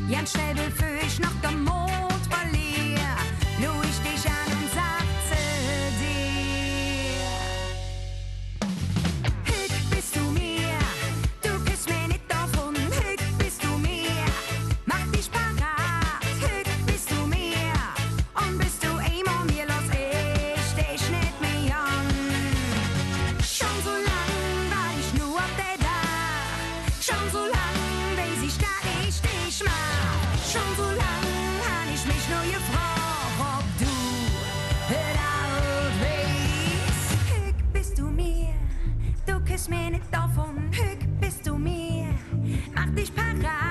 Jan schnell bevor ich noch der Mond verliere, lu ich dich an und sagte dir. Hüt bist du mir, du küsst mir nicht davon. Hüt bist du mir, mach dich parat. Hüt bist du mir, und bist du immer mir, lass ich dich nicht mehr an. Schon so lang war ich nur auf der Dach, schon so lang weiß ich, dass ich dich mag. Schon so lang hab ich mich nur gefragt, ob du es auch weißt. Hüt bist du mir, du küsst mir nicht davon. Hüt bist du mir, mach dich parat.